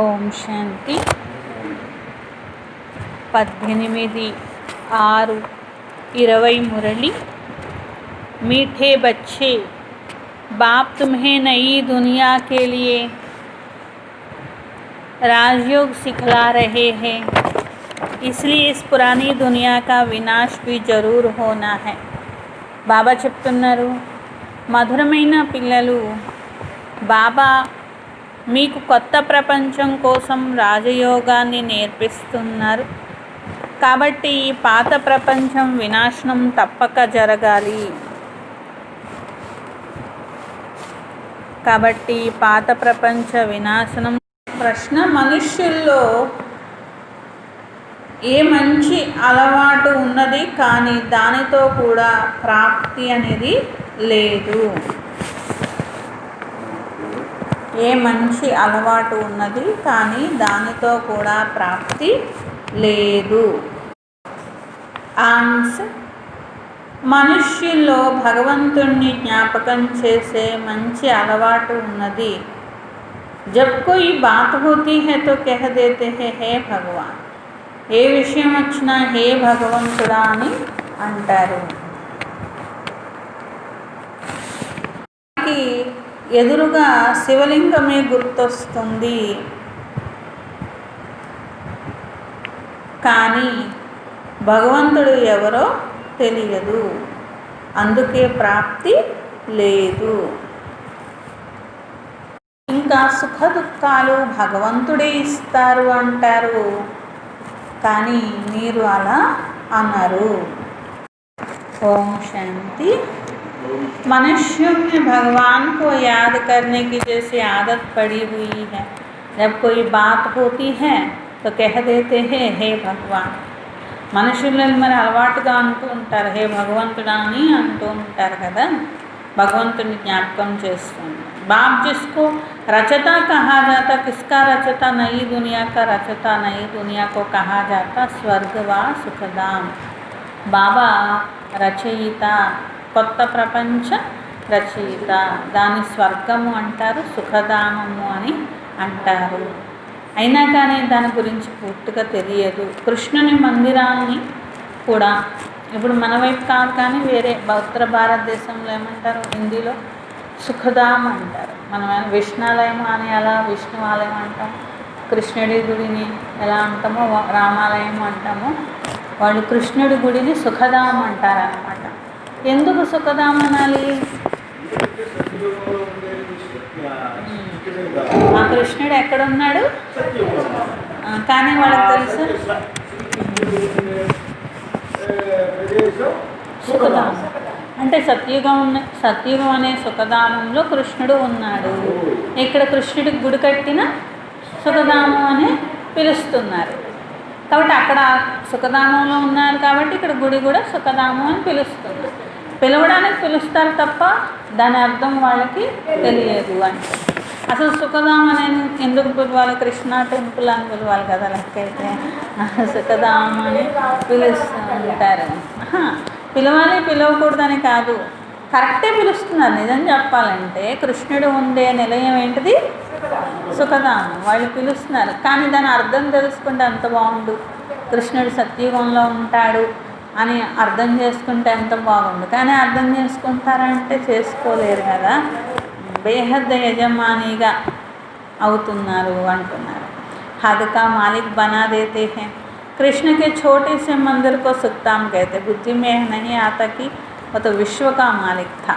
ఓం శాంతి 18/6/20 मुरली। मीठे बच्चे, बाप तुम्हें नई दुनिया के लिए राजयोग सिखला रहे हैं, इसलिए इस पुरानी दुनिया का विनाश भी जरूर होना है। బాబా చెప్తున్నారు, మధురమైన పిల్లలు, బాబా మీకు కొత్త ప్రపంచం కోసం రాజయోగాన్ని నేర్పిస్తున్నారు. కాబట్టి ఈ పాత ప్రపంచం వినాశనం తప్పక జరగాలి. కాబట్టి పాత ప్రపంచ వినాశనం. ప్రశ్న: మనుష్యుల్లో ఏ మంచి అలవాటు ఉన్నది కానీ దానితో కూడా ప్రాప్తి అనేది లేదు? ఏ మంచి అలవాటు ఉన్నది కానీ దానితో కూడా ప్రాప్తి లేదు? ఆన్సర్: మనుష్యుల్లో భగవంతుణ్ణి జ్ఞాపకం చేసే మంచి అలవాటు ఉన్నది. జబ్ కోయి బాత్ హోతీ హై తో కహ్ దేతే హై, హే భగవాన్. ఏ విషయం వచ్చినా హే భగవంతుడా అని అంటారు. ఎదురుగా శివలింగమే గుర్తొస్తుంది, కానీ భగవంతుడు ఎవరో తెలియదు, అందుకే ప్రాప్తి లేదు. ఇంకా సుఖ దుఃఖాలు భగవంతుడే ఇస్తారు అంటారు, కానీ మీరు అలా అన్నారు. ఓం శాంతి. मनुष्यों में भगवान को याद करने की जैसी आदत पड़ी हुई है। जब कोई बात होती है तो कह देते हैं हे भगवान. మనుషులు మరి అలవాటుగా అంటూ ఉంటారు, హే భగవంతుడా అని అంటూ ఉంటారు కదా. భగవంతుని జ్ఞాపకం చేస్తుంది. बाप जिसको रचता कहा जाता, किसका रचता? नई दुनिया का रचता. नई दुनिया को कहा जाता स्वर्ग व सुखधाम. बाबा రచయిత, కొత్త ప్రపంచ రచయిత. దాని స్వర్గము అంటారు, సుఖధామము అని అంటారు. అయినా కానీ దాని గురించి పూర్తిగా తెలియదు. కృష్ణుని మందిరాన్ని కూడా ఇప్పుడు మన వైపు కాదు కానీ వేరే ఉత్తర భారతదేశంలో ఏమంటారు, హిందీలో సుఖధామ్ అంటారు. మనం విష్ణాలయం అని అలా విష్ణువాలయం అంటాం. కృష్ణుడి గుడిని ఎలా అంటామో రామాలయం అంటామో, వాళ్ళు కృష్ణుడి గుడిని సుఖధామ్ అంటారన్నమాట. ఎందుకు సుఖధామ్ అనాలి? ఆ కృష్ణుడు ఎక్కడున్నాడు కానీ వాళ్ళకి తెలుసు సుఖధామం అంటే సత్యుగం అనే సుఖధామంలో కృష్ణుడు ఉన్నాడు. ఇక్కడ కృష్ణుడికి గుడి కట్టిన సుఖధామం అని పిలుస్తున్నారు. కాబట్టి అక్కడ సుఖధామంలో ఉన్నారు కాబట్టి ఇక్కడ గుడి కూడా సుఖధామం అని పిలుస్తున్నారు. పిలవడానికి పిలుస్తారు తప్ప దాని అర్థం వాళ్ళకి తెలియదు. అంటే అసలు సుఖధామం అని ఎందుకు పిలవాలి? కృష్ణ టెంపుల్ అని పిలవాలి కదా. లెక్కైతే సుఖధామం అని పిలుస్తుంటారు. పిలవాలి, పిలవకూడదని కాదు, కరెక్టే పిలుస్తున్నారు. నిజం చెప్పాలంటే కృష్ణుడు ఉండే నిలయం ఏంటిది? సుఖధామం. వాళ్ళు పిలుస్తున్నారు కానీ దాని అర్థం తెలుసుకుంటే ఎంత బాగుండు. కృష్ణుడు సత్యుగంలో ఉంటాడు అని అర్థం చేసుకుంటే ఎంత బాగుండు. కానీ అర్థం చేసుకుంటారంటే చేసుకోలేరు కదా. బేహద్ యజమానిగా అవుతున్నారు అంటున్నారు. హద్ కా మాలిక్ బనా దేతే హై. कृष्ण के छोटे से मंदिर को सुखधाम कहते. बुद्धि में नहीं आता कि वो तो विश्व का मालिक था.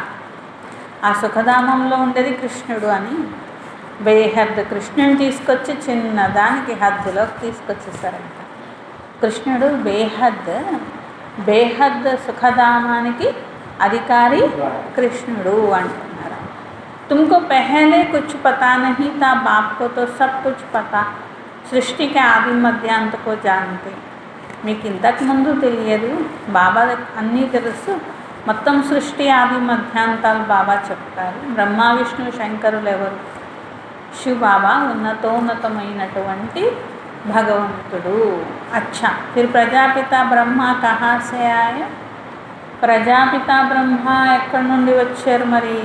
ఆ సుఖధామంలో ఉండేది కృష్ణుడు అని. బేహద్ కృష్ణుని తీసుకొచ్చి చిన్నదానికి హద్దులోకి తీసుకొచ్చేసారంట. కృష్ణుడు బేహద్ సుఖధామానికి అధికారి కృష్ణుడు అంటున్నారు. तुमको पहले कुछ पता नहीं था, बाप को तो सब कुछ पता. సృష్టికి ఆది మధ్యాంతకో జానతే. మీకు ఇంతకు ముందు తెలియదు, బాబా అన్నీ తెలుసు. మొత్తం సృష్టి ఆది మధ్యాంతాలు బాబా చెప్తారు. బ్రహ్మ విష్ణు శంకరులు ఎవరు? శివ బాబా ఉన్నతోన్నతమైనటువంటి భగవంతుడు. అచ్చా, ఫిర్ ప్రజాపిత బ్రహ్మ కహా సే ఆయా. ప్రజాపిత బ్రహ్మ ఎక్కడి నుండి వచ్చారు మరి?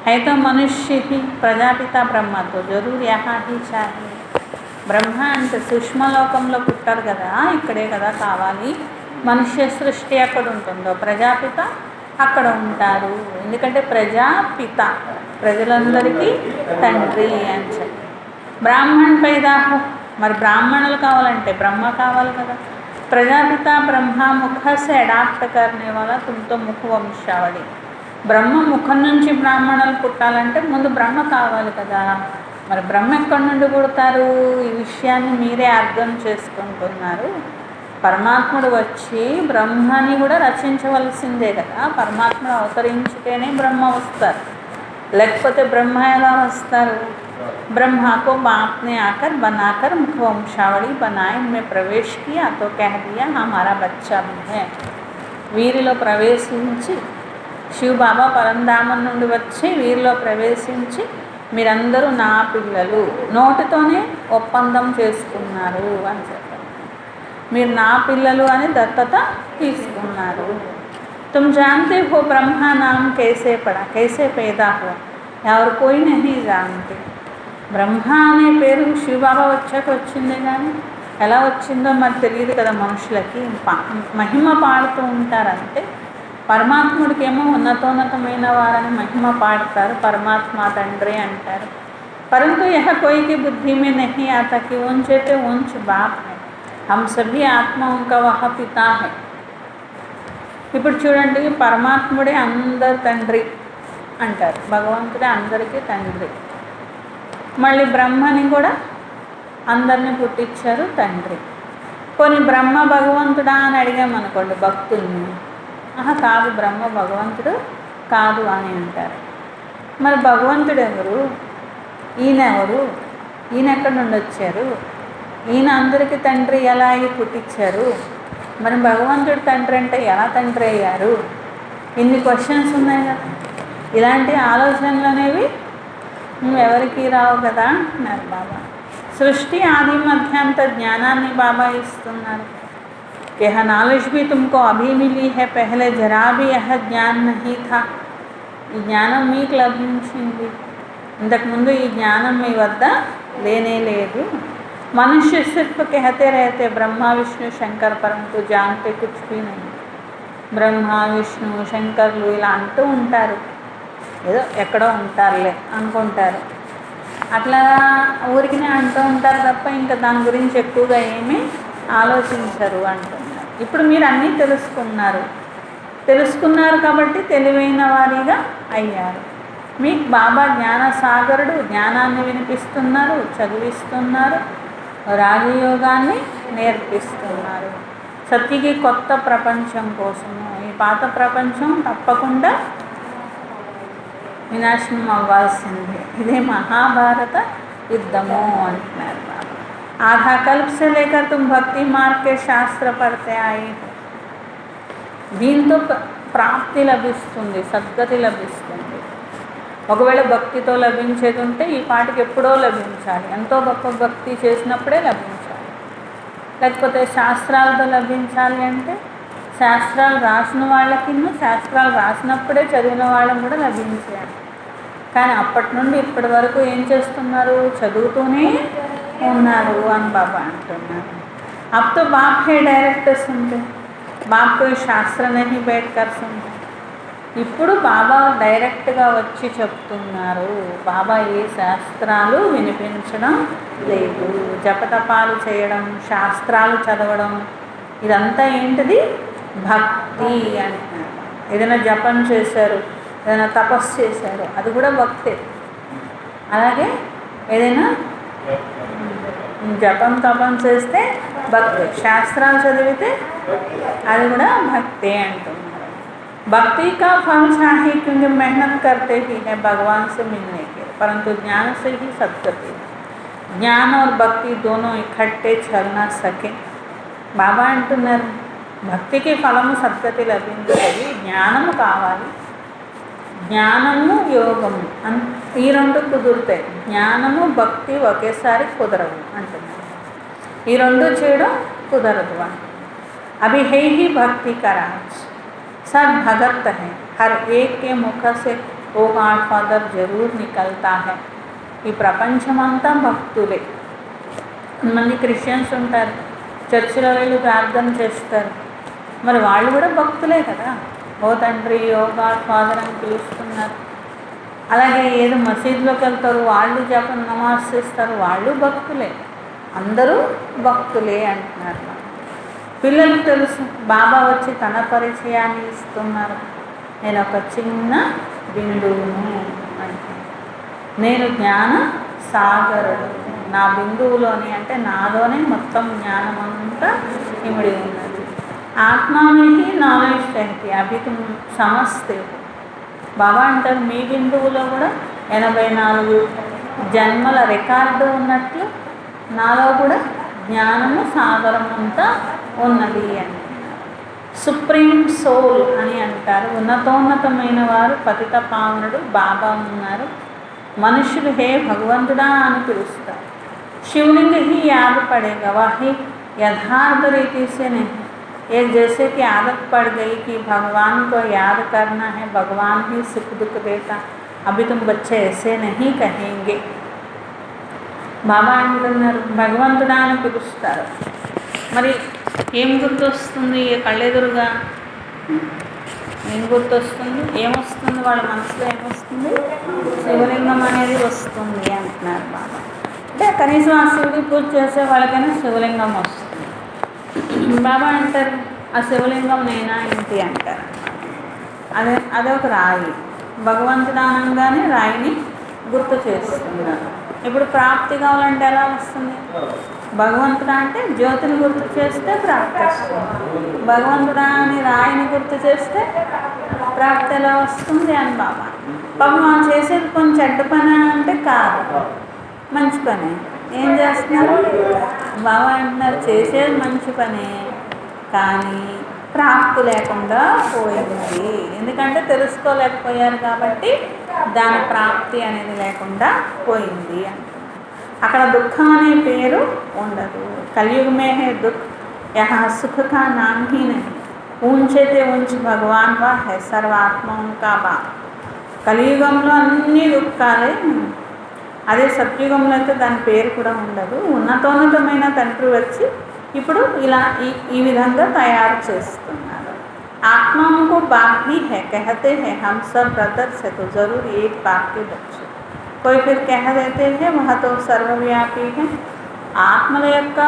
है तो मनुष्य ही, प्रजापिता ब्रह्मा तो जरूर यहाँ ही चाहिए. బ్రహ్మ అంటే సూక్ష్మలోకంలో పుట్టారు కదా, ఇక్కడే కదా కావాలి. మనుష్య సృష్టి ఎక్కడ ఉంటుందో ప్రజాపిత అక్కడ ఉంటారు. ఎందుకంటే ప్రజాపిత ప్రజలందరికీ తండ్రి అని చెప్పి. బ్రాహ్మణ్ పైదా హో, మరి బ్రాహ్మణులు కావాలంటే బ్రహ్మ కావాలి కదా. ప్రజాపిత బ్రహ్మ ముఖ से अडॉप्ट करने वाला तुम तो मुख వంశావళి. బ్రహ్మ ముఖం నుంచి బ్రాహ్మణులు పుట్టాలంటే ముందు బ్రహ్మ కావాలి కదా. మరి బ్రహ్మ ఎక్కడి నుండి పుడతారు? ఈ విషయాన్ని మీరే అర్థం చేసుకుంటున్నారు. పరమాత్ముడు వచ్చి బ్రహ్మని కూడా రచించవలసిందే కదా. పరమాత్ముడు అవతరించితేనే బ్రహ్మ వస్తారు, లేకపోతే బ్రహ్మ ఎలా వస్తారు? ब्रह्मा को बाप ने आकर बनाकर मुख वंशावली बनाए, में प्रवेश किया तो कह दिया हमारा बच्चा भी है. వీరిలో ప్రవేశించి శివబాబా పరంధామం నుండి వచ్చి వీరిలో ప్రవేశించి మీరందరూ నా పిల్లలు, నోటితోనే ఒప్పందం చేసుకున్నారు అని చెప్పారు. మీరు నా పిల్లలు అని దత్తత తీసుకున్నారు. तुम जानते हो ब्रह्मा नाम कैसे पड़ा, कैसे पैदा हुआ, और कोई नहीं जानते. బ్రహ్మ అనే పేరు శివబాబా వచ్చాక వచ్చిందే కానీ ఎలా వచ్చిందో మరి తెలియదు కదా మనుషులకి. మహిమ పాడుతూ ఉంటారంటే పరమాత్ముడికి ఏమో ఉన్నతోన్నతమైన వారని మహిమ పాడతారు, పరమాత్మ తండ్రి అంటారు. परंतु यह कोई की बुद्धि में नहीं आता कि ऊंचे पे ऊंच बाप है, हम सभी आत्माओं का वह पिता है. ఇప్పుడు చూడండి, పరమాత్ముడే అందరి తండ్రి అంటారు, భగవంతుడే అందరికీ తండ్రి. మళ్ళీ బ్రహ్మని కూడా అందరినీ పుట్టించారు తండ్రి. కొన్ని బ్రహ్మ భగవంతుడా అని అడిగామనుకోండి భక్తుల్ని, కాదు బ్రహ్మ భగవంతుడు కాదు అని అంటారు. మరి భగవంతుడు ఎవరు? ఈయన ఎవరు? ఈయన ఎక్కడి నుండి వచ్చారు? ఈయన అందరికీ తండ్రి ఎలా అయ్యి పుట్టించారు? మరి భగవంతుడు తండ్రి అంటే ఎలా తండ్రి అయ్యారు? ఇన్ని క్వశ్చన్స్ ఉన్నాయి కదా. ఇలాంటి ఆలోచనలు అనేవి ఎవరికి రావు కదా అంటున్నారు బాబా. సృష్టి ఆది మధ్యాంత జ్ఞానాన్ని బాబా ఇస్తున్నారు. यह नॉलेज भी तुमको अभी मिली है, पहले जरा भी यह ज्ञान नहीं था. ఈ జ్ఞానం మీకు లభించింది, ఇంతకుముందు ఈ జ్ఞానం మీ వద్ద లేనే లేదు. మనుష్య सिर्फ कहते रहते ब्रह्मा विष्णु शंकर परंतु जानते कुछ भी नहीं. బ్రహ్మ విష్ణు శంకర్లు ఇలా అంటూ ఉంటారు, ఏదో ఎక్కడో ఉంటారులే అనుకుంటారు. అట్లా ఊరికినే అంటూ ఉంటారు తప్ప ఇంకా దాని గురించి ఎక్కువగా ఏమీ ఆలోచించరు అంటున్నారు. ఇప్పుడు మీరు అన్నీ తెలుసుకున్నారు కాబట్టి తెలివైన వారిగా అయ్యారు. మీకు బాబా జ్ఞానసాగరుడు, జ్ఞానాన్ని వినిపిస్తున్నారు, చదివిస్తున్నారు, రాజయోగాన్ని నేర్పిస్తున్నారు. సత్యకి కొత్త ప్రపంచం కోసము. ఈ పాత ప్రపంచం తప్పకుండా వినాశనం అవ్వాల్సిందే. ఇదే మహాభారత యుద్ధము అంటున్నారు బాబా. आधा कल्प से लेकर तुम भक्ति मार्ग के शास्त्र पढ़ते आए हो. దీంతో ప్రాప్తి లభిస్తుంది, సద్గతి లభిస్తుంది. ఒకవేళ భక్తితో లభించేది ఉంటే ఈ పాటికి ఎప్పుడో లభించాలి, ఎంతో గొప్ప భక్తి చేసినప్పుడే లభించాలి. లేకపోతే శాస్త్రాలతో లభించాలి అంటే శాస్త్రాలు రాసిన వాళ్ళకి, శాస్త్రాలు రాసినప్పుడే చదివిన వాళ్ళకి కూడా లభించాలి. కానీ అప్పటి నుండి ఇప్పటి వరకు ఏం చేస్తున్నారు? చదువుతూనే ఉన్నారు అని బాబా అంటున్నారు. अब तो बाप है डायरेक्ट सुनते, बाप कोई शास्त्र नहीं बैठ कर सुनते. ఇప్పుడు బాబా డైరెక్ట్గా వచ్చి చెప్తున్నారు. బాబా ఏ శాస్త్రాలు వినిపించడం లేదు. జపతపాలు చేయడం, శాస్త్రాలు చదవడం, ఇదంతా ఏంటిది? భక్తి అంటున్నారు. ఏదైనా జపం చేశారు, ఏదైనా తపస్సు చేశారు, అది కూడా భక్తే. అలాగే ఏదైనా జపం తపం చేస్తే భక్తి, శాస్త్రాలు చదివితే అది కూడా భక్తే అంటున్నారు. भक्ति का फल चाहिए क्योंकि मेहनत करते ही है भगवान से मिलने के, परंतु ज्ञान से ही सद्गति. ज्ञान और भक्ति दोनों इकट्ठे चल ना सके. బాబా అంటున్నారు భక్తికి ఫలము సద్గతి లభించాలి, జ్ఞానము కావాలి. జ్ఞానము యోగము ఈ రెండు కుదురుతాయి. జ్ఞానము భక్తి ఒకేసారి కుదరవు అంటున్నారు. ఈ రెండు చేయడం కుదరదు అంటున్నారు. అభి హై హి భక్తి కరాజ్, सब भगत है, हर एक के मुख से ओ गॉड फादर जरूर निकलता है. ఈ ప్రపంచమంతా భక్తులే. కొంతమంది క్రిస్టియన్స్ ఉంటారు, చర్చిలో వెళ్ళి ప్రార్థన చేస్తారు, మరి వాళ్ళు కూడా భక్తులే కదా. ఓ తండ్రి, ఓ గాడ్ ఫాదర్ అని పిలుస్తున్నారు. అలాగే ఏదో మసీదులోకి వెళ్తారు, వాళ్ళు జపం నమాజ్ చేస్తారు, వాళ్ళు భక్తులే. అందరూ భక్తులే అంటున్నారు. పిల్లలకు తెలుసు, బాబా వచ్చి తన పరిచయాన్ని ఇస్తున్నారు. నేను ఒక చిన్న బిందువును అంటే, నేను జ్ఞాన సాగరుడు, నా బిందువులోని అంటే నాలోనే మొత్తం జ్ఞానం అంతా ఇమిడి ఉన్నది. ఆత్మానికి నాలెడ్జ్ రహతి అభి తుమ్ సమస్తే. బాబా అంటారు, మీ బిందువులో కూడా 84 జన్మల రికార్డు ఉన్నట్లు నాలో కూడా జ్ఞానము సాగరం అంతా ఉన్నది అని. సుప్రీం సోల్ అని అంటారు. ఉన్నతోన్నతమైన వారు పతిత పావనుడు బాబా ఉన్నారు. మనుషులు హే భగవంతుడా అని పిలుస్తారు. शिवलिंग ही याद पड़ेगा, वही यथार्थ रीति से नहीं। एक जैसे कि आदत पड़ गई कि भगवान को याद करना है, भगवान ही सुख दुख देता, अभी तुम बच्चे ऐसे नहीं कहेंगे. బాబా అంటున్నారు, భగవంతుడా అని పిలుస్తారు. మరి ఏం గుర్తొస్తుంది? కళ్ళెదురుగా ఏం గుర్తొస్తుంది? ఏమొస్తుంది? వాళ్ళ మనసులో ఏమొస్తుంది? శివలింగం అనేది వస్తుంది అంటున్నారు బాబా. అంటే కనీసం ఆ శివుడికి పూజ చేసే వాళ్ళకైనా శివలింగం వస్తుంది. బాబా అంటారు, ఆ శివలింగం నేనా ఏంటి అంటారు. అదే ఒక రాయి. భగవంతుడు అనగానే రాయిని గుర్తు చేస్తున్నారు. ఇప్పుడు ప్రాప్తి కావాలంటే ఎలా వస్తుంది? భగవంతుడా అంటే జ్యోతిని గుర్తు చేస్తే ప్రాప్తి వస్తుంది. భగవంతుడా అని రాయిని గుర్తు చేస్తే ప్రాప్తి ఎలా వస్తుంది అని బాబా. పాపం మనం చేసేది కొంచెం చెడ్డ పని అంటే కాదు, మంచి పని. ఏం చేస్తున్నారు? బాబా అంటున్నారు, చేసేది మంచి పనే కానీ ప్రాప్తి లేకుండా పోయింది. ఎందుకంటే తెలుసుకోలేకపోయారు కాబట్టి దాని ప్రాప్తి అనేది లేకుండా పోయింది అంటున్నారు. అక్కడ దుఃఖం అనే పేరు ఉండదు. కలియుగమే హే దుఃఖ్, యహా సుఖ కా నామ్ హీ నహీ. ఊంచైతే ఊంచి భగవాన్ వా హై సర్వాత్మం కా బా. కలియుగంలో అన్ని దుఃఖాలే. అదే సత్యుగంలో అయితే దాని పేరు కూడా ఉండదు. ఉన్నతోన్నతమైన తండ్రి వచ్చి ఇప్పుడు ఇలా ఈ విధంగా తయారు చేస్తున్నారు. ఆత్మకు బాప్ भी है, कहते हैं हम सब ब्रदर्स है तो जरूर एक बाप के बच्चे. कोई फिर कह देते हैं वह तो सर्वव्यापी है. ఆత్మల యొక్క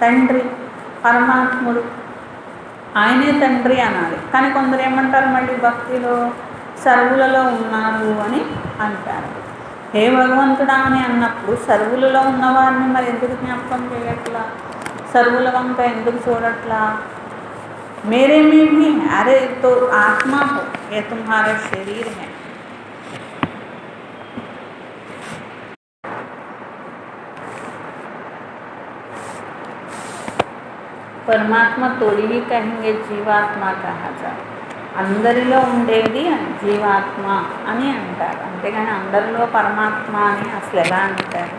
తండ్రి పరమాత్ముడు, ఆయనే తండ్రి అనాలి. కానీ కొందరు ఏమంటారు మళ్ళీ భక్తిలో సర్వులలో ఉన్నారు అని అంటారు. హే భగవంతుడా అని అన్నప్పుడు సర్వులలో ఉన్నవారిని మరి ఎందుకు జ్ఞాపకం చేయట్లా? సర్వుల వంక ఎందుకు చూడట్లా? मेरे में भी है. अरे तो आत्मा हो, ये तुम्हारा शरीर है. పరమాత్మ తోడి ही कहेंगे జీవాత్మ कहा जाए. అందరిలో ఉండేది జీవాత్మ అని అంటారు. అంతేగాని అందరిలో పరమాత్మ అని అసలు ఎలా అంటారు?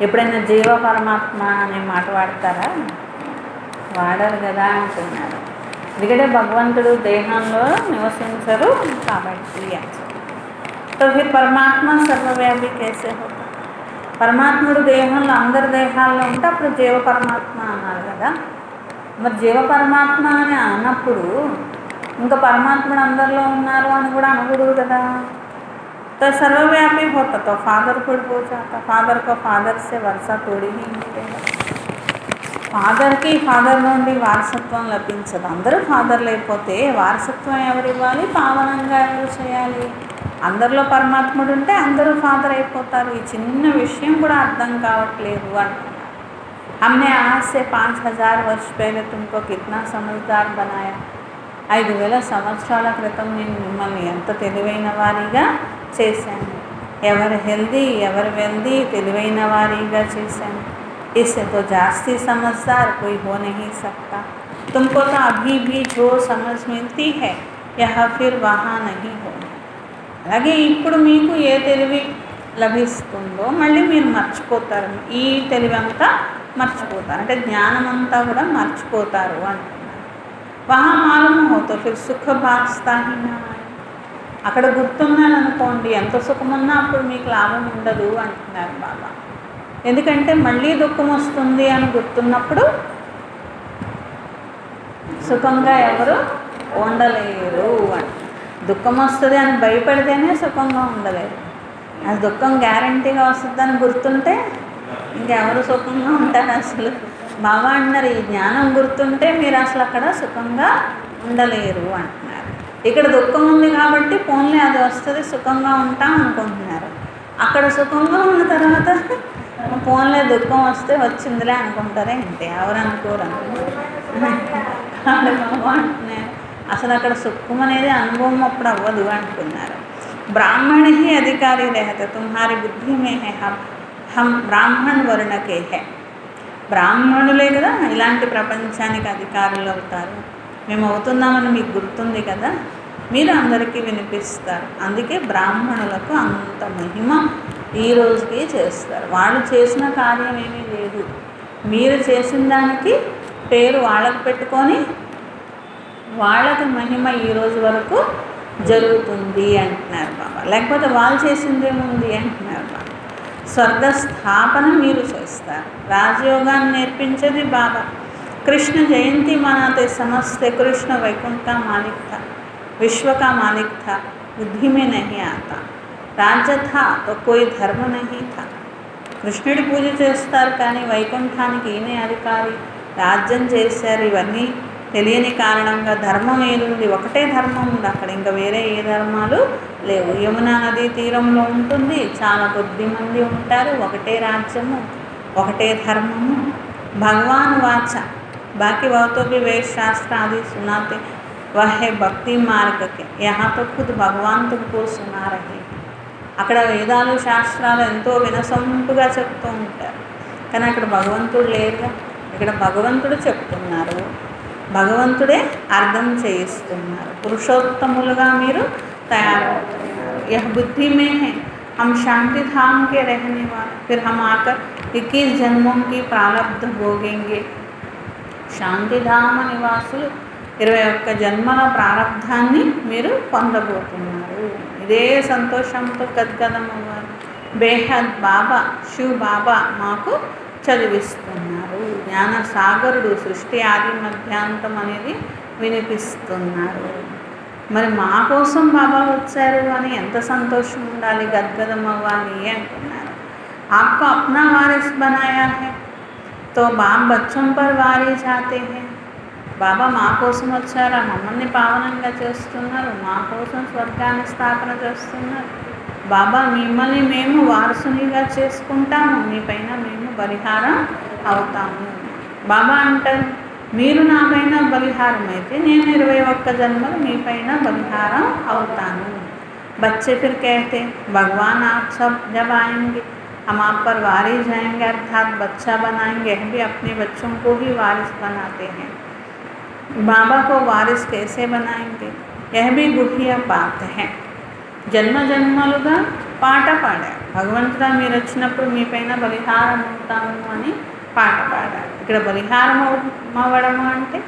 ఎప్పుడైనా జీవ పరమాత్మ అనే మాట వాడతారా? వాడరు కదా అంటున్నారు. ఎందుకంటే భగవంతుడు దేహంలో నివసించరు కాబట్టి. तो फिर పరమాత్మ సర్వవ్యాపి कैसे होता? పరమాత్ముడు దేహంలో అందరి దేహాల్లో ఉంటే అప్పుడు జీవ పరమాత్మ అన్నారు కదా. మరి జీవ పరమాత్మ అని అన్నప్పుడు ఇంకా పరమాత్ముడు అందరిలో ఉన్నారు అని కూడా అనకూడదు కదా. तो सर्वव्यापी होता तो फादर खुद हो जाता. फादर को फादर से वर्षा थोड़ी ही मिलेगा. ఫాదర్కి ఫాదర్ నుండి వారసత్వం లభించదు. అందరూ ఫాదర్లు అయిపోతే వారసత్వం ఎవరు ఇవ్వాలి? పావనంగా ఎవరు చేయాలి? అందరిలో పరమాత్ముడు ఉంటే అందరూ ఫాదర్ అయిపోతారు. ఈ చిన్న విషయం కూడా అర్థం కావట్లేదు అంటున్నారు. हमने आज से 5000 वर्ष पहले तुमको कितना समझदार बनाया. 5000 సంవత్సరాల క్రితం నేను మిమ్మల్ని ఎంత తెలివైన వారిగా చేశాను. ఎవరు హెల్దీ ఎవరు వెల్దీ తెలివైన వారిగా చేశాను. इससे तो जास्ती समझदार कोई हो नहीं सकता. तुमको तो अभी भी जो समझ मिलती है यह फिर वहाँ नहीं हो. అలాగే ఇప్పుడు మీకు ఏ తెలివి లభిస్తుందో మళ్ళీ మీరు మర్చిపోతారు. ఈ తెలివి అంతా మర్చిపోతారు, అంటే జ్ఞానం అంతా కూడా మర్చిపోతారు అంటున్నారు. వహా మాలూమ్ హో తో ఫిర్ సుఖ భాస్తా హీ నా. అక్కడ గుర్తున్నాను అనుకోండి, ఎంత సుఖమున్నా అప్పుడు మీకు లాభం ఉండదు అంటున్నారు బాబా. ఎందుకంటే మళ్ళీ దుఃఖం వస్తుంది అని గుర్తున్నప్పుడు సుఖంగా ఎవరు ఉండలేరు అని. దుఃఖం వస్తుంది అని భయపడితేనే సుఖంగా ఉండలేరు. అది దుఃఖం గ్యారంటీగా వస్తుందని గుర్తుంటే ఇంకెవరు సుఖంగా ఉంటారు అసలు. బాబా అన్నారు ఈ జ్ఞానం గుర్తుంటే మీరు అసలు అక్కడ సుఖంగా ఉండలేరు అంటున్నారు. ఇక్కడ దుఃఖం ఉంది కాబట్టి పోన్లే అది వస్తుంది సుఖంగా ఉంటాం అనుకుంటున్నారు. అక్కడ సుఖంగా ఉన్న తర్వాత పోన్లే దుఃఖం వస్తే వచ్చిందిలే అనుకుంటారే అంతే, ఎవరు అనుకోరు బాబా అంటున్నారు. అసలు అక్కడ సుఖం అనేది అనుభవం అప్పుడు అవ్వదు అంటున్నారు. ब्राह्मण ही अधिकारी रहते तुम्हारी बुद्धि में है, हम ब्राह्मण वर्ण के है. బ్రాహ్మణులే కదా ఇలాంటి ప్రపంచానికి అధికారులు అవుతారు. మేము అవుతున్నామని మీకు గుర్తుంది కదా, మీరు అందరికీ వినిపిస్తారు. అందుకే బ్రాహ్మణులకు అంత మహిమ ఈ రోజుకి చేస్తారు. వాళ్ళు చేసిన కార్యం ఏమీ లేదు, మీరు చేసిన దానికి పేరు వాళ్ళకు పెట్టుకొని వాళ్ళకి మహిమ ఈ రోజు వరకు జరుగుతుంది అంటున్నారు బాబా. లేకపోతే వాళ్ళు చేసిందేముంది అంటున్నారు బాబా. స్వర్గ స్థాపన మీరు చేస్తారు. రాజయోగాన్ని నేర్పించేది బాబా. कृष्ण जयंती मनाते समझते कृष्ण वैकुंठ का मालिक था, विश्व का मालिक था, बुद्धि में नहीं आता. राज्य था तो कोई धर्म नहीं था. కృష్ణుడి పూజ చేస్తారు కానీ వైకుంఠానికి ఈయనే అధికారి, రాజ్యం చేశారు. ఇవన్నీ తెలియని కారణంగా ధర్మం ఏదుంది, ఒకటే ధర్మం ఉంది అక్కడ, ఇంకా వేరే ఏ ధర్మాలు లేవు. యమునా నదీ తీరంలో ఉంటుంది, చాలా కొద్ది మంది ఉంటారు, ఒకటే రాజ్యము, ఒకటే ధర్మము. భగవాన్ వాచ बाकी बहुतों भी वेद शास्त्र आदि सुनाते, वह है भक्ति मार्ग के. यहाँ तो खुद भगवान तुमको सुना रहे. అక్కడ వేదాలు శాస్త్రాలు ఎంతో వినసొంపుగా చెప్తూ ఉంటారు కానీ అక్కడ భగవంతుడు లేరుగా. ఇక్కడ భగవంతుడు చెప్తున్నారు, భగవంతుడే అర్థం చేయిస్తున్నారు. పురుషోత్తములుగా మీరు తయారవుతున్నారు. यह बुद्धि में है, हम शांति धाम के रहने वाले, फिर हम आकर 21 जन्मों की प्रारब्ध भोगेंगे. శాంతిధామ నివాసులు 21 జన్మల ప్రారంధాన్ని మీరు పొందబోతున్నారు. ఇదే సంతోషంతో గద్గదమవ్వాలి. బేహద్ బాబా, శివ్ బాబా మాకు చదివిస్తున్నారు. జ్ఞానసాగరుడు సృష్టి ఆది మధ్యాంతం అనేది వినిపిస్తున్నారు. మరి మా కోసం బాబా వచ్చారు అని ఎంత సంతోషం ఉండాలి, గద్గదమవ్వాలి అంటున్నారు. ఆప్కో అప్నా వారిస్ బనాయా హై तो बाप बच्चों पर वारी जाते हैं. బాబా మా కోసం వచ్చారా, మమ్మల్ని పావనంగా చేస్తున్నారు, మా కోసం స్వర్గాన్ని స్థాపన చేస్తున్నారు. బాబా మిమ్మల్ని మేము వారసునిగా చేసుకుంటాము, మీ పైన మేము బలిహారం అవుతాము. బాబా అంటారు మీరు నా పైన బలిహారం అయితే నేను 21 జన్మలు మీ పైన బలిహారం అవుతాను. बच्चे फिर कहते भगवान आप सब जब आएंगे हम आप पर वारिस जाएंगे, अर्थात बच्चा बनाएंगे. यह भी अपने बच्चों को ही वारिस बनाते हैं. बाबा को वारिस कैसे बनाएंगे, यह भी गुह्य बात है. జన్మ జన్మలుగా పాట పాడారు. భగవంతుడా మీరు వచ్చినప్పుడు మీ పైన బలిహారం అవుతాము అని పాట పాడారు. ఇక్కడ బలిహారం అవ్వడము అంటే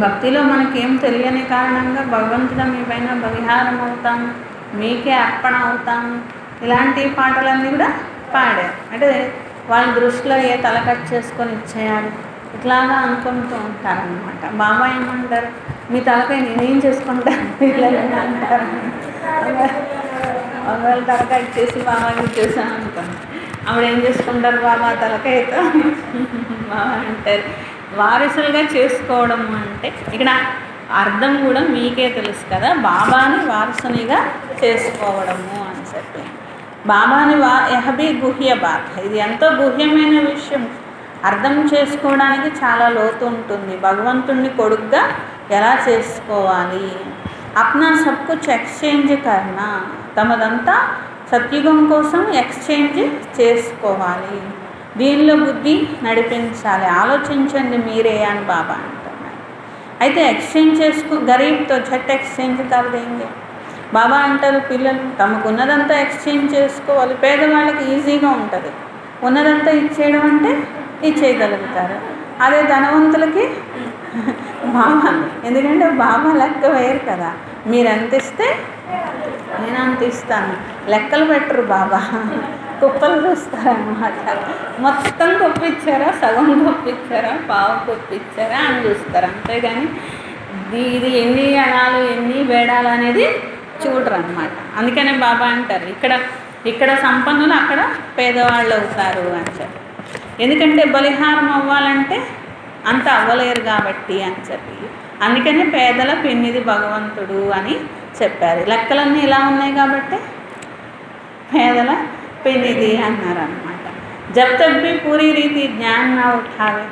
భక్తిలో మనకేం తెలియని కారణంగా భగవంతుడా మీ పైన బలిహారం అవుతాము, మీకే అర్పణ అవుతాము, ఇలాంటి పాటలన్నీ కూడా పాడారు. అంటే వాళ్ళ దృష్టిలో ఏ తల కట్ చేసుకొని ఇచ్చేయాలి ఇట్లాగా అనుకుంటూ ఉంటారనమాట. బాబా ఏమంటారు మీ తలకాయ నేనేం చేసుకుంటాను పిల్లలు అంటారు. ఒకవేళ తలకాయ ఇచ్చేసి బాబాకి ఇచ్చేసాను అనుకోండి, అప్పుడు ఏం చేసుకుంటారు బాబా తలకాయతో. బాబా అంటారు వారసులుగా చేసుకోవడం అంటే ఇక్కడ అర్థం కూడా మీకే తెలుసు కదా, బాబాని వారసునిగా చేసుకోవడము అని చెప్పి. బాబాని యహబీ గుహ్య బాత్, ఇది ఎంతో గుహ్యమైన విషయం, అర్థం చేసుకోవడానికి చాలా లోతు ఉంటుంది. భగవంతుణ్ణి కొడుగ్గా ఎలా చేసుకోవాలి, అప్నా సబ్ కుచ్ ఎక్స్చేంజ్ కర్నా, తమదంతా సత్యుగం కోసం ఎక్స్చేంజ్ చేసుకోవాలి, దీనిలో బుద్ధి నడిపించాలి, ఆలోచించండి మీరే అని బాబా అంటున్నారు. అయితే ఎక్స్చేంజ్ గరీబ్తో झट ఎక్స్చేంజ్ కర్ దేంగే. బాబా అంటారు పిల్లలు తమకు ఉన్నదంతా ఎక్స్చేంజ్ చేసుకోవాలి. పేదవాళ్ళకి ఈజీగా ఉంటుంది, ఉన్నదంతా ఇచ్చేయడం అంటే ఇచ్చేయగలుగుతారు. అదే ధనవంతులకి బాబా, ఎందుకంటే బాబా లెక్క వేరు కదా, మీరు ఎంత ఇస్తే నేను అంత ఇస్తాను, లెక్కలు పెట్టరు బాబా. కుప్పలు చూస్తారన్నమాట. మొత్తం కుప్పిచ్చారా, సగం కుప్పిచ్చారా, పావు కుప్పిచ్చారా అని చూస్తారు. అంతేగాని ఇది ఎన్ని అణాలు ఎన్ని వేడాలు అనేది చూడరు అన్నమాట. అందుకనే బాబా అంటారు ఇక్కడ సంపన్నులు అక్కడ పేదవాళ్ళు అవుతారు అని చెప్పి. ఎందుకంటే బలిహారం అవ్వాలంటే అంత అవ్వలేరు కాబట్టి అని చెప్పి. అందుకనే పేదల పెన్నిది భగవంతుడు అని చెప్పారు. లెక్కలన్నీ ఇలా ఉన్నాయి కాబట్టి పేదల పెన్నిది అన్నారు అన్నమాట. జబ్ తక్ భీ పూరీ రీతి జ్ఞాన్ నా ఉఠావే.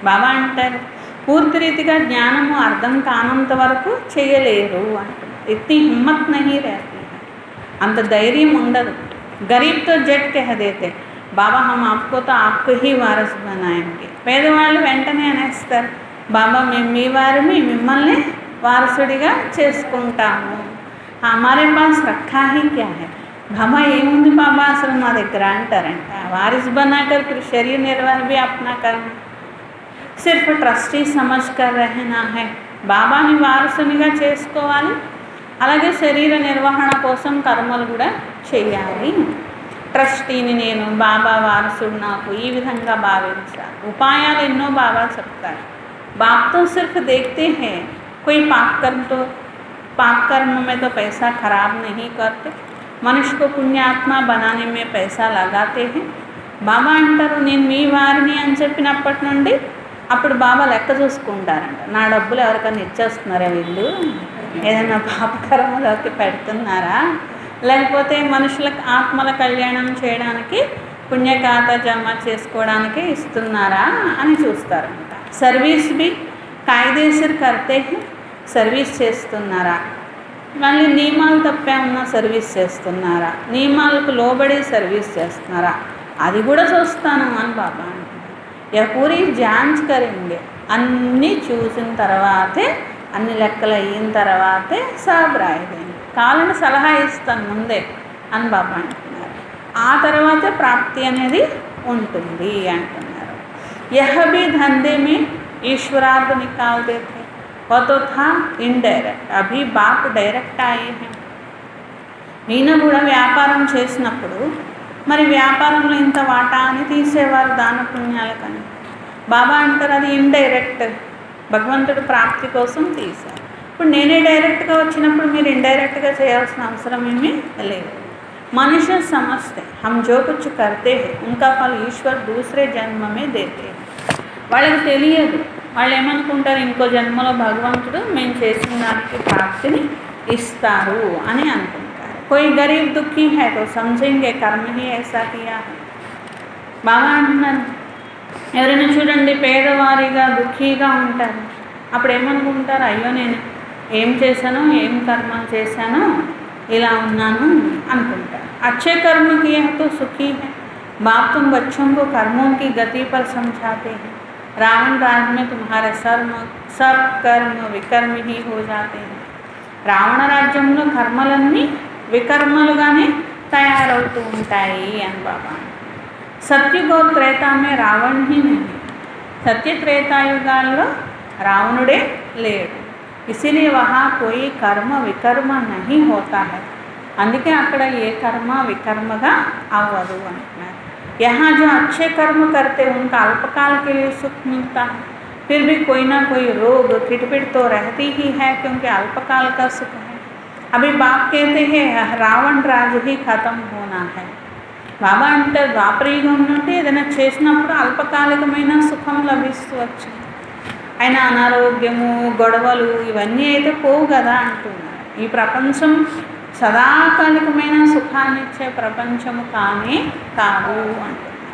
బాబా అంటారు పూర్తి రీతిగా జ్ఞానము అర్థం కానంత వరకు చేయలేరు అంటారు. ఇత్ని హిమ్మత్ నహీ रहती है, అంత ధైర్యం ఉండదు. గరీబ్ తో జట్ కహ దేతే బాబా హమ్ ఆప్కో తో ఆప్కో హీ వారస్ బనాయేంగే. పేదవాళ్ళు వెంటనే అనేస్తారు బాబా మేము మీ వారిని మిమ్మల్ని వారసుడిగా చేసుకుంటాము. హమారే పాస్ రఖా హీ క్యా హై, బాబా ఏముంది బాబా అసలు మా దగ్గర అంటారంట. వారిస్ బనాకర్ ఫిర్ శరీర్ నిర్వహణ भी अपना करना, సిర్ఫ్ ట్రస్టీ సమజ్ కర్ రహనా హై. బాబాని వారసునిగా చేసుకోవాలి, అలాగే శరీర నిర్వహణ కోసం కర్మలు కూడా చేయాలి. ట్రస్టీని నేను, బాబా వారసుడు నాకు ఈ విధంగా భావించాలి. ఉపాయాలు ఎన్నో బాబా చెప్తారు. बाप तो सिर्फ देखते हैं, कोई पाप कर्म में तो पैसा खराब नहीं करते, मनुष्य को पुण्यात्मा बनाने में पैसा लगाते हैं. బాబా అంటారు నేను మీ వారిని అని చెప్పినప్పటి నుండి అప్పుడు బాబా లెక్క చూసుకుంటారంట. నా డబ్బులు ఎవరికైనా ఇచ్చేస్తున్నారా, వీళ్ళు ఏదైనా పాపకర్మలోకి పెడుతున్నారా, లేకపోతే మనుషులకు ఆత్మల కళ్యాణం చేయడానికి పుణ్యఖాతా జమ చేసుకోవడానికి ఇస్తున్నారా అని చూస్తారంట. సర్వీస్ బి కాయిదేసర్ కర్తే హై, సర్వీస్ చేస్తున్నారా, మళ్ళీ నియమాలు తప్పే ఉన్నా సర్వీస్ చేస్తున్నారా, నియమాలకు లోబడి సర్వీస్ చేస్తున్నారా, అది కూడా చూస్తాను అని బాబా అంటున్నారు. పూరి జాంచ్ కరెంగే, అన్నీ చూసిన తర్వాతే, అన్ని లెక్కలు అయిన తర్వాతే సబ్ రాయదేంगे, కావాలని సలహా ఇస్తాను ముందే అని బాబా అంటున్నారు. ఆ తర్వాతే ప్రాప్తి అనేది ఉంటుంది అంటున్నారు. यह भी धंधे में ईश्वरार्थ निकाल देते, वो तो था इनडायरेक्ट, अभी बाप डायरेक्ट आए हैं. ఈయన కూడా వ్యాపారం చేసినప్పుడు మరి వ్యాపారంలో ఇంత వాటా అని తీసేవారు దాన పుణ్యాలకని. బాబా అంటారు అది ఇండైరెక్ట్, భగవంతుడు ప్రాప్తి కోసం తీశారు. ఇప్పుడు నేనే డైరెక్ట్గా వచ్చినప్పుడు మీరు ఇండైరెక్ట్గా చేయాల్సిన అవసరం ఏమీ లేదు. मनुष्य समझते हम जो कुछ करते हैं उनका फल ईश्वर दूसरे जन्म में देते हैं. వాళ్ళకి తెలియదు, వాళ్ళు ఏమనుకుంటారు ఇంకో జన్మలో భగవంతుడు మేము చేసిన దానికి ప్రాప్తిని ఇస్తారు అని అనుకుంటారు. कोई गरीब दुखी है तो समझेंगे कर्म ही ऐसा किया है. బాబా అంటున్నారు ఎవరైనా చూడండి పేదవారిగా దుఃఖీగా ఉంటారు, అప్పుడు ఏమనుకుంటారు అయ్యో నేను ఏం చేశాను, ఏం కర్మలు చేశానో ఇలా ఉన్నాను అనుకుంటారు. अच्छे कर्म किए हैं तो सुखी है. बाप तुम बच्चों को कर्मों की गति पर समझाते हैं. रावण राज में तुम्हारे सब कर्म विकर्म ही हो जाते हैं. రావణ రాజ్యంలో కర్మలన్నీ వికర్మలుగానే తయారవుతూ ఉంటాయి అని బాబా. సత్యుగో త్రేతామే రావణ హీ नहीं, సత్య త్రేతాయుగాల్లో రావణుడే లేడు. इसीलिए वहाँ कोई कर्म विकर्म नहीं होता है. అందుకే అక్కడ ఏ కర్మ వికర్మగా అవ్వదు అంటున్నారు. यहाँ जो अच्छे कर्म करते उनका अल्पकाल के लिए सुख मिलता है, फिर भी कोई ना कोई रोग किटपिट तो रहती ही है क्योंकि अल्पकाल का सुख है. अभी बाप कहते हैं रावण राज ही खत्म होना है. బాబా అంటే ద్వాపరయుగం నుండి ఏదైనా చేసినప్పుడు అల్పకాలికమైన సుఖం లభిస్తూ వచ్చింది. అయినా అనారోగ్యము గొడవలు ఇవన్నీ అయితే పోవు కదా అంటున్నారు. ఈ ప్రపంచం సదాకాలికమైన సుఖాన్ని ఇచ్చే ప్రపంచము కానే కాదు అంటున్నారు.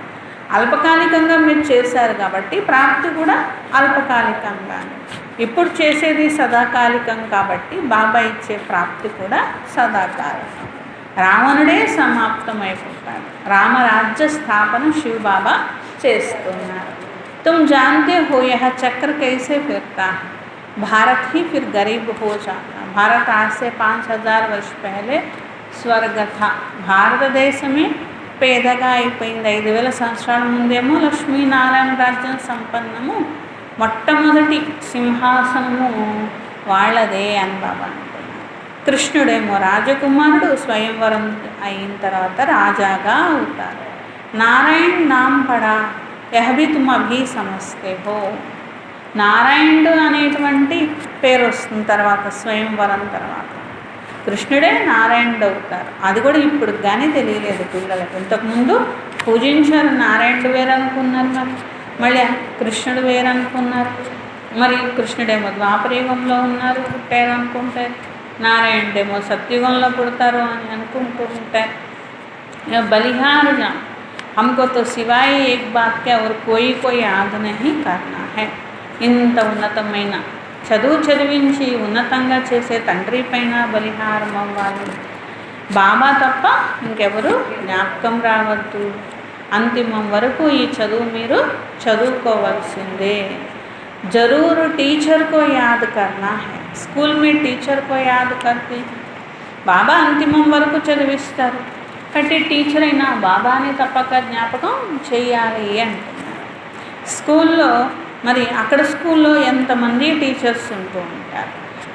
అల్పకాలికంగా మీరు చేశారు కాబట్టి ప్రాప్తి కూడా అల్పకాలికంగానే. ఇప్పుడు చేసేది సదాకాలికం కాబట్టి బాబా ఇచ్చే ప్రాప్తి కూడా సదాకాలికం. రావణుడే సమాప్తమైపోతాడు. రామరాజ్య స్థాపన శివ బాబా చేస్తున్నారు. तुम जानते हो यह चक्र कैसे फिरता है. भारत ही फिर गरीब हो जाता. भारत आज से 5000 वर्ष पहले स्वर्ग था. భారతదేశమే పేదగా అయిపోయింది. 5000 సంవత్సరాల ముందేమో లక్ష్మీనారాయణ రాజ్యం సంపన్నము, మొట్టమొదటి సింహాసనము వాళ్ళదే అని బాబా అంటున్నారు. కృష్ణుడేమో రాజకుమారుడు, స్వయంవరం అయిన తర్వాత రాజాగా అవుతారు. నారాయణ నామ్ పడా యహబి తుమ్ అభి సమస్తే హో. నారాయణుడు అనేటువంటి పేరు వస్తుంది తర్వాత, స్వయంవరం తర్వాత కృష్ణుడే నారాయణుడు అవుతారు. అది కూడా ఇప్పుడు కానీ తెలియలేదు పిల్లలకు. ఇంతకుముందు పూజించారు, నారాయణుడు వేరు అనుకున్నారు, మళ్ళీ కృష్ణుడు వేరు అనుకున్నారు. మరి కృష్ణుడేమో ద్వాపరయుగంలో ఉన్నారు పుట్టారు అనుకుంటారు, నారాయణుడేమో సత్యుగంలో పుడతారు అని అనుకుంటూ ఉంటారు. బలిహార్ जा हमको तो सिवाय एक बात के और कोई याद नहीं करना है. ఇంత ఉన్నతమైన చదువు చదివించి ఉన్నతంగా చేసే తండ్రి పైన బలిహారం అవ్వాలి. బాబా తప్ప ఇంకెవరు జ్ఞాపకం రావద్దు. అంతిమం వరకు ఈ చదువు మీరు చదువుకోవాల్సిందే. జరూరు టీచర్ को याद करना है. స్కూల్ में టీచర్ को याद करते हैं. బాబా అంతిమం వరకు చదివిస్తారు, కాబట్టి టీచర్ అయినా బాబాని తప్పక జ్ఞాపకం చేయాలి అంటున్నారు. స్కూల్లో మరి అక్కడ స్కూల్లో ఎంతమంది టీచర్స్ ఉంటూ ఉంటారు.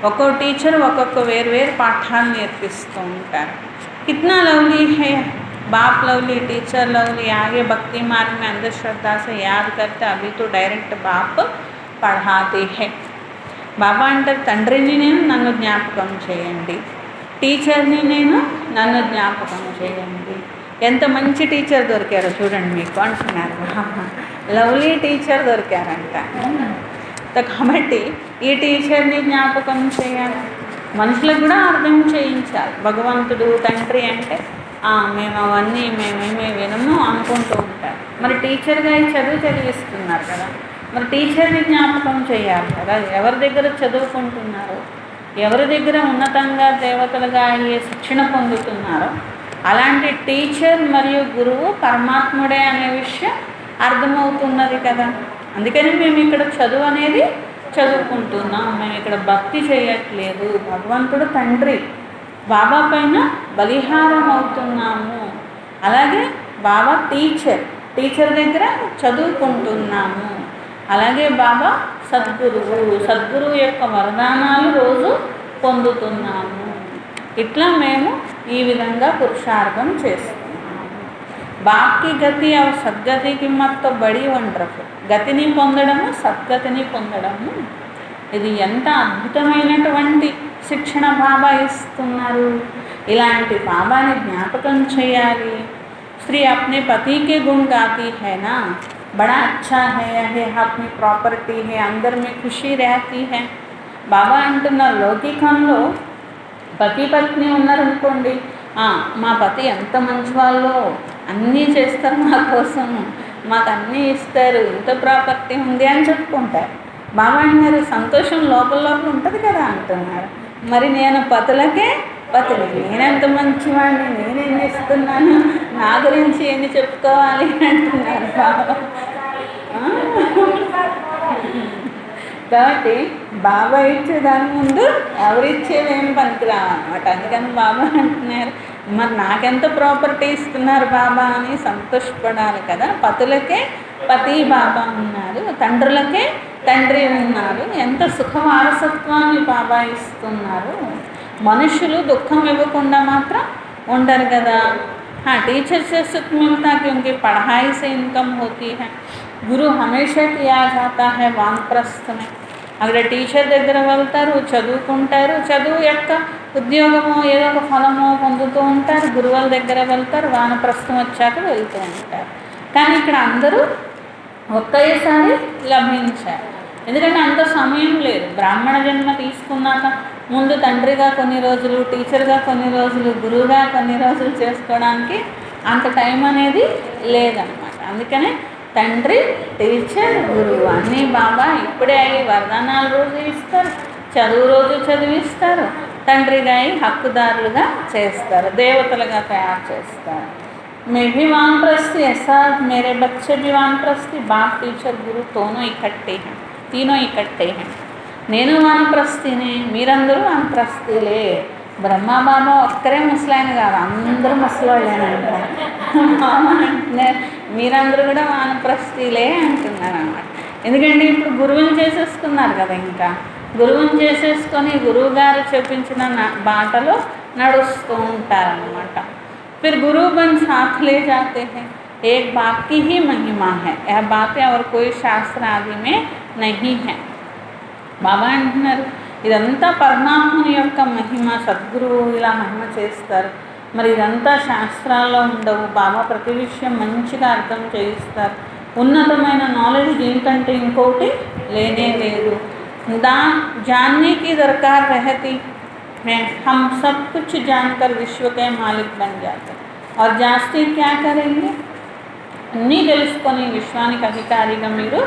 ఒక్కో టీచర్ ఒక్కొక్క వేరు పాఠాలు నేర్పిస్తూ ఉంటారు. కిतना लवली है, बाप लवली, टीचर लवली. आगे भक्ति मार्ग में अंधश्रद्धा से याद करते, अभी तो डायरेक्ट बाप पढ़ाते हैं. బాబా అంటారు, తండ్రిని నేను నన్ను జ్ఞాపకం చేయండి, టీచర్ని నేను నన్ను జ్ఞాపకం చేయండి. ఎంత మంచి టీచర్ దొరికారో చూడండి మీకు అంటున్నారు. లవ్లీ టీచర్ దొరికారంట. కాబట్టి ఈ టీచర్ని జ్ఞాపకం చేయాలి. మనుషులకు కూడా అర్థం చేయించాలి. భగవంతుడు తండ్రి అంటే మేము అవన్నీ మేమేమే వినము అనుకుంటూ ఉంటారు. మరి టీచర్గా ఈ చదువు చదివిస్తున్నారు కదా, మరి టీచర్ని జ్ఞాపకం చేయాలి కదా. ఎవరి దగ్గర చదువుకుంటున్నారో, ఎవరి దగ్గర ఉన్నతంగా దేవతలుగా అయ్యే శిక్షణ పొందుతున్నారో అలాంటి టీచర్ మరియు గురువు పరమాత్ముడే అనే విషయం అర్థమవుతున్నది కదా. అందుకని మేము ఇక్కడ చదువు అనేది చదువుకుంటున్నాం. మేము ఇక్కడ భక్తి చేయట్లేదు. భగవంతుడు తండ్రి, బాబా పైన బలిహారం అవుతున్నాము. అలాగే బాబా టీచర్ దగ్గర చదువుకుంటున్నాము. అలాగే బాబా సద్గురువు యొక్క వరదానాలు రోజు పొందుతున్నాము. ఇట్లా మేము ఈ విధంగా పురుషార్థం చేస్తున్నాము. బాప్కి గతి ఆ సద్గతికి మత్తో బడి వండర్ఫుల్. గతిని పొందడము, సద్గతిని పొందడము, ఇది ఎంత అద్భుతమైనటువంటి శిక్షణ బాబా ఇస్తున్నారు. ఇలాంటి బాబాని జ్ఞాపకం చేయాలి. స్త్రీ अपने पति के गुण गाती है ना, बड़ा अच्छा है, यह अपनी प्रॉपर्टी है, अंदर में खुशी रहती है. బాబా అంటున్నారు, లౌకికంలో పతి పత్ని ఉన్నారనుకోండి, మా పతి ఎంత మంచి వాళ్ళు, అన్నీ చేస్తారు మా కోసం, మాకు అన్నీ ఇస్తారు, ఇంత ప్రాపర్టీ ఉంది అని చెప్పుకుంటారు. బాబా అంటున్నారు, సంతోషం లోపల ఉంటుంది కదా అంటున్నారు. మరి నేను పతులకే పతిని, నేనెంత మంచివాడిని, నేనేం ఇస్తున్నాను, నా గురించి ఏంటి చెప్పుకోవాలి అంటున్నారు బాబా. కాబట్టి బాబా ఇచ్చే దాని ముందు ఎవరిచ్చేవేమి పనికిరావన్నమాట. అందుకని బాబా అంటున్నారు, మరి నాకెంత ప్రాపర్టీ ఇస్తున్నారు బాబా అని సంతోషపడాలి కదా. పతులకే పతి బాబా ఉన్నారు, తండ్రులకే తండ్రి ఉన్నారు. ఎంత సుఖ వారసత్వాన్ని బాబా ఇస్తున్నారు. మనుషులు దుఃఖం ఇవ్వకుండా మాత్రం ఉండరు కదా. टीचर से सुख मिलता क्योंकि पढ़ाई से इनकम होती है. गुरु हमेशा किया जाता है वानप्रस्थ में. అక్కడ టీచర్ దగ్గర వెళ్తారు, చదువుకుంటారు, చదువు యొక్క ఉద్యోగమో ఏదో ఒక ఫలమో పొందుతూ ఉంటారు. గురువుల దగ్గర వెళ్తారు, వానప్రస్థం వచ్చాక వెళ్తూ ఉంటారు. కానీ ఇక్కడ అందరూ ఒకేసారి లభించారు. ఎందుకంటే అంత సమయం లేదు. బ్రాహ్మణ జన్మ తీసుకున్నాక ముందు తండ్రిగా కొన్ని రోజులు, టీచర్గా కొన్ని రోజులు, గురువుగా కొన్ని రోజులు చేసుకోవడానికి అంత టైం అనేది లేదన్నమాట. అందుకనే తండ్రి, టీచర్, గురువు అన్నీ బాబా ఇప్పుడే అయ్యి వరదానాలు రోజు ఇస్తారు, చదువు రోజు చదివిస్తారు, తండ్రిగా అయి హక్కుదారులుగా చేస్తారు, దేవతలుగా తయారు చేస్తారు. मैं भी वानप्रस्थी, ऐसा मेरे बच्चे भी वानप्रस्थी. बाप, टीचर, गुरु तीनों इकट्ठे हैं. నేను వానప్రస్థిని, మీరందరూ వానప్రస్థిలే. బ్రహ్మ బాబా ఒక్కరే ముసలాయన కాదు, అందరూ ముసలాళ్ళేనంట. బాబా అంటున్నారు, మీరందరూ కూడా వానప్రస్థిలే అంటున్నారు అన్నమాట. ఎందుకంటే ఇప్పుడు గురువుని చేసేసుకున్నారు కదా. ఇంకా గురువుని చేసేసుకొని గురువుగారు చెప్పించిన బాటలో నడుస్తూ ఉంటారన్నమాట. फिर गुरु बन साथ ले जाते हैं, एक बात की ही महिमा है, यह बातें और कोई शास्त्र आदि में नहीं है. బాబా అంటున్నారు ఇదంతా పరమాత్మని యొక్క మహిమ, సద్గురువు ఇలా మహిమ చేస్తారు. మరి ఇదంతా శాస్త్రాల్లో ఉండవు, బాబా ప్రతి విషయం మంచిగా అర్థం చేయిస్తారు. ఉన్నతమైన నాలెడ్జ్ దీనికంటే ఇంకోటి లేనే లేదు. जानने की दरकार रहती है, हम सब कुछ जानकर विश्व के मालिक बन जाते हैं और जास्ती क्या करेंगे, అన్నీ తెలుసుకొని విశ్వానికి అధికారిగా మీరు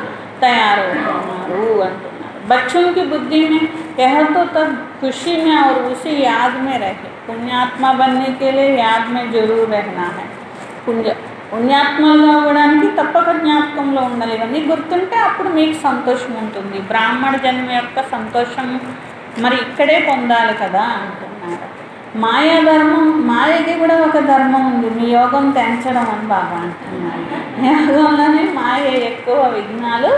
తయారవుతున్నారు అంటున్నారు. बच्चों की बुद्धि में यह तो तब खुशी में और उसी याद में रहे, पुण्यात्मा बनने के लिए याद में जरूर रहना है. పుణ్యాత్మలుగా అవ్వడానికి తప్పక జ్ఞాపకంలో ఉండాలి. ఇవన్నీ గుర్తుంటే అప్పుడు మీకు సంతోషం ఉంటుంది. బ్రాహ్మణ జన్మ యొక్క సంతోషం మరి ఇక్కడే పొందాలి కదా అంటున్నారు. మాయా ధర్మం, మాయకి కూడా ఒక ధర్మం ఉంది, మీ యోగం తెంచడం అని బాబా అంటున్నారు. యోగంలోనే మాయ ఎక్కువ విఘ్నాలు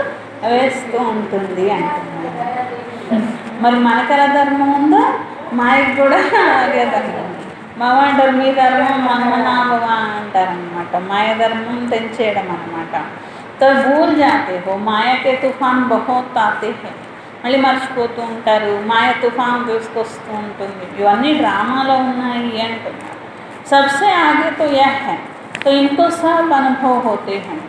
వేస్తూ ఉంటుంది అంటున్నారు. మరి మనకల ధర్మం ఉందో మాయకు కూడా అలాగే ధర్మం. బాబా అంటారు మీ ధర్మం మన్మనాభవ అంటారనమాట. మాయ ధర్మం తెంచేయడం అనమాట. తో భూల్ జాతే హో, మాయకే తుఫాన్ బహుత్ ఆతే హై, మళ్ళీ మర్చిపోతూ ఉంటారు. మాయ తుఫాన్ తీసుకొస్తూ ఉంటుంది. ఇవన్నీ డ్రామాలో ఉన్నాయి అంటున్నారు. సబ్సే ఆగే తో యహ్ హై, తో ఇన్కో సబ్ అనుభవ్ హోతే హై.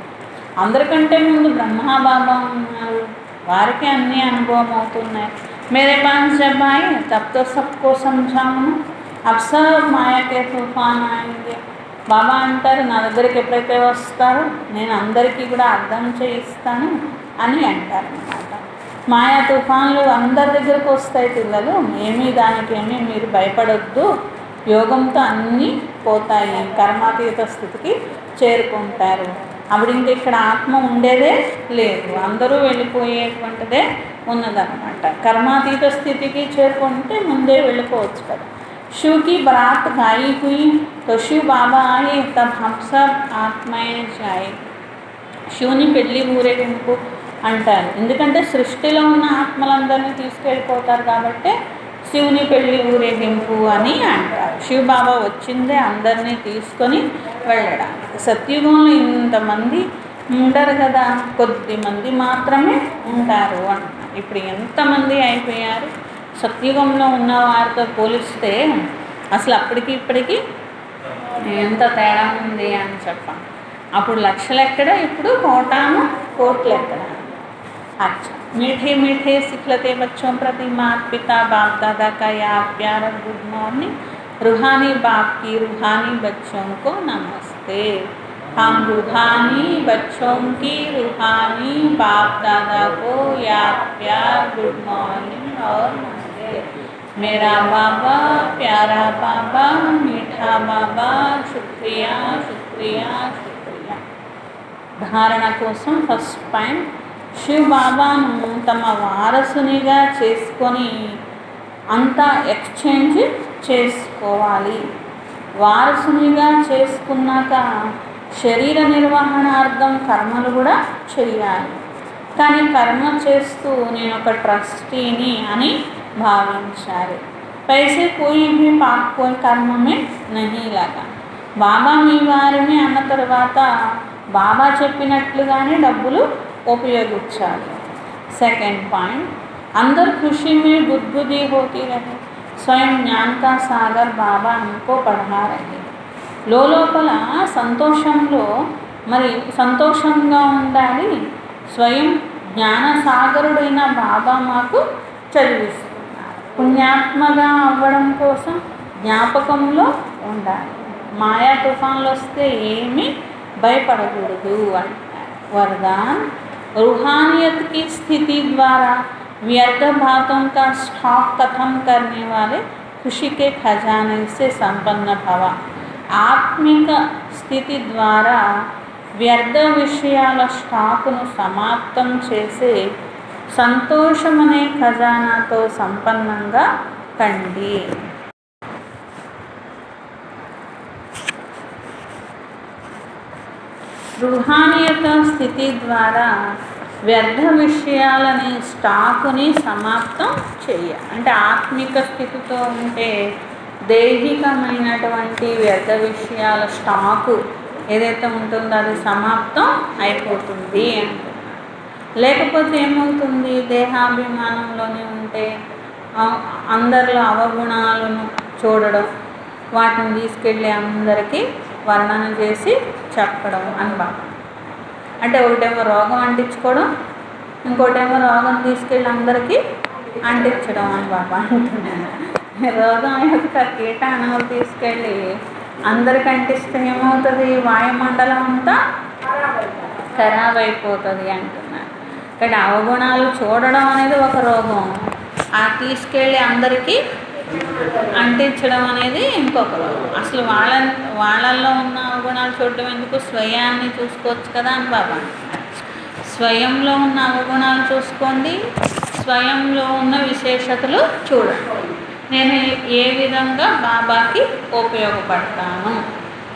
అందరికంటే ముందు బ్రహ్మా బాబా ఉన్నారు, వారికి అన్నీ అనుభవం అవుతున్నాయి. మేరే పాస్ జబ్ ఆయే తబ్ తో సబ్కో సమझाऊं, अब सब माया के तूफान आएंगे. బాబా అంటారు నా దగ్గరికి ఎప్పుడైతే వస్తారో నేను అందరికీ కూడా అర్థం చేయిస్తాను అని అంటారు అన్నమాట. మాయా తుఫాన్లు అందరి దగ్గరకు వస్తాయి పిల్లలు, దానికేమీ మీరు భయపడొద్దు, యోగంతో అన్నీ పోతాయి, కర్మాతీత స్థితికి చేరుకుంటారు. అప్పుడు ఇంక ఇక్కడ ఆత్మ ఉండేదే లేదు, అందరూ వెళ్ళిపోయేటువంటిదే ఉన్నదన్నమాట. కర్మాతీత స్థితికి చేరుకుంటే ముందే వెళ్ళిపోవచ్చు కదా. शिव की बारात गाई हुई तो शिव बाबा आए, तब हम सब आत्माएं जाए. శివుని పెళ్ళి ఊరేగింపు అంటారు, ఎందుకంటే సృష్టిలో ఉన్న ఆత్మలందరినీ తీసుకెళ్ళిపోతారు కాబట్టి శివుని పెళ్ళి ఊరేగింపు అని అంటారు. శివ బాబా వచ్చిందే అందరినీ తీసుకొని వెళ్ళడానికి. సత్యుగంలో ఇంతమంది ఉండరు కదా, కొద్ది మంది మాత్రమే ఉంటారు అంటున్నారు. ఇప్పుడు ఎంతమంది అయిపోయారు సత్యుగంలో ఉన్న వారితో పోలిస్తే, అసలు అప్పటికి ఇప్పటికీ ఎంత తేడా ఉంది అని చెప్పాం. అప్పుడు లక్షలు ఎక్కడ, ఇప్పుడు కోట్లు ఎక్కడ. अच्छा, मीठे मीठे सिखलते बच्चों प्रति माता पिता बाप दादा का याद प्यार और गुड मॉर्निंग. रूहानी बाप की रूहानी बच्चों को नमस्ते. हम रूहानी बच्चों की रूहानी बाप दादा को याद प्यार गुड मॉर्निंग और नमस्ते. मेरा बाबा, प्यारा बाबा, मीठा बाबा, शुक्रिया शुक्रिया शुक्रिया. ధారణ కోసం ఫస్ట్ పాయింట్, శివ్ బాబాను తమ వారసునిగా చేసుకొని అంతా ఎక్స్చేంజ్ చేసుకోవాలి. వారసునిగా చేసుకున్నాక శరీర నిర్వహణార్థం కర్మలు కూడా చేయాలి. కానీ కర్మ చేస్తూ నేను ఒక ట్రస్టీని అని భావించాలి. పైసే కోయి భీ పాప్ కోయి కర్మ మే నహీ లగా. బాబా మీ వారిని అన్న తర్వాత బాబా చెప్పినట్లుగానే డబ్బులు ఉపయోగించాలి. సెకండ్ పాయింట్, అందరు ఖుషీ మే బుద్ధి హోతీ రహే, స్వయం జ్ఞాన్ కా సాగర్ బాబా हमको పढ़ా రహే. లోపల సంతోషంలో మరి సంతోషంగా ఉండాలి. స్వయం జ్ఞానసాగరుడైన బాబా మాకు చదివిస్తున్నారు. పుణ్యాత్మగా అవ్వడం కోసం జ్ఞాపకంలో ఉండాలి. మాయా తుఫాన్లు వస్తే ఏమీ భయపడకూడదు అంటారు. वरदान, रूहानियत की स्थिति द्वारा व्यर्थ बातों का स्टॉक खत्म करने वाले खुशी के खजाने से संपन्न भव. ఆత్మిక స్థితి ద్వారా వ్యర్థ విషయాల స్టాకును సమాప్తం చేసే సంతోషమనే ఖజానాతో సంపన్నంగా కండి. रूहानियत స్థితి ద్వారా వ్యర్థ విషయాలని స్టాకుని సమాప్తం చేయాలి. అంటే ఆత్మిక స్థితితో ఉంటే దైహికమైనటువంటి వ్యర్థ విషయాల స్టాకు ఏదైతే ఉంటుందో అది సమాప్తం అయిపోతుంది అంటున్నారు. లేకపోతే ఏమవుతుంది, దేహాభిమానంలోనే ఉంటే అందరిలో అవగుణాలను చూడడం, వాటిని తీసుకెళ్ళి అందరికీ వర్ణన చేసి చెప్పడం అని బాబా. అంటే ఒకటేమో రోగం అంటించుకోవడం, ఇంకోటేమో రోగం తీసుకెళ్ళి అందరికీ అంటించడం అని బాబా అంటున్నాను. రోగం యొక్క కీటాణువులు తీసుకెళ్ళి అందరికి అంటిస్తే ఏమవుతుంది, వాయుమండలం అంతా ఖరాబ్ అయిపోతుంది అంటున్నారు. కానీ అవగుణాలు చూడడం అనేది ఒక రోగం, ఆ తీసుకెళ్ళి అందరికీ అంటించడం అనేది ఇంకొక రోగం. అసలు వాళ్ళల్లో ఉన్న అవగుణాలు చూడడం ఎందుకు, స్వయాన్ని చూసుకోవచ్చు కదా అని బాబా. స్వయంలో ఉన్న అవగుణాలు చూసుకోండి, స్వయంలో ఉన్న విశేషతలు చూడండి. నేను ఏ విధంగా బాబాకి ఉపయోగపడతాను,